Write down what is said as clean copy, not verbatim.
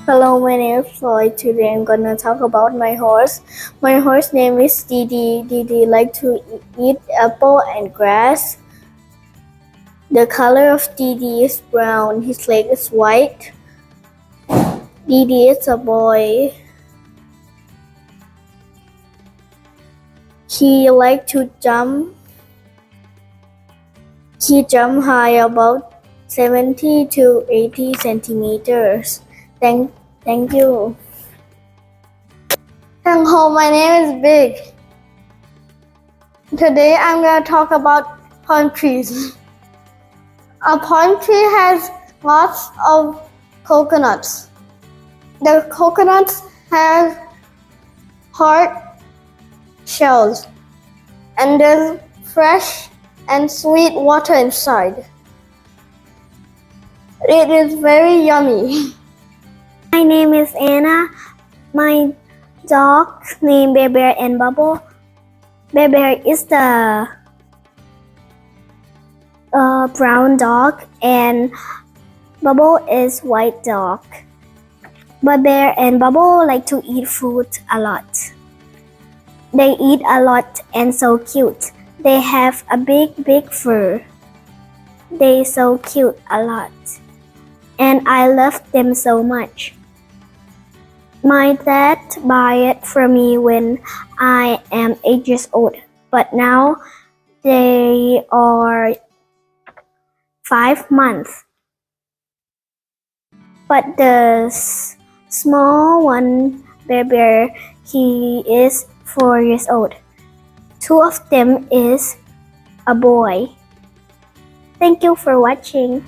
Hello, my name is Floyd. Today I'm gonna talk about my horse. My horse name is Didi. Didi like to eat apple and grass. The color of Didi is brown. His leg is white. Didi is a boy. He like to jump. He jump high about 70 to 80 centimeters. Thank you. Hello, my name is Big. Today I'm going to talk about palm trees. A palm tree has lots of coconuts. The coconuts have hard shells and there's fresh and sweet water inside. It is very yummy. My name is Anna. My dog named Bear Bear and Bubble. Bear Bear is the brown dog and Bubble is white dog. But Bear and Bubble like to eat food a lot. They eat a lot and so cute. They have a big fur. They so cute a lot. And I love them so much. My dad buy it for me when I am 8 years old, but now they are 5 months. But the small one, Bear Bear, he is 4 years old. 2 of them is a boy. Thank you for watching.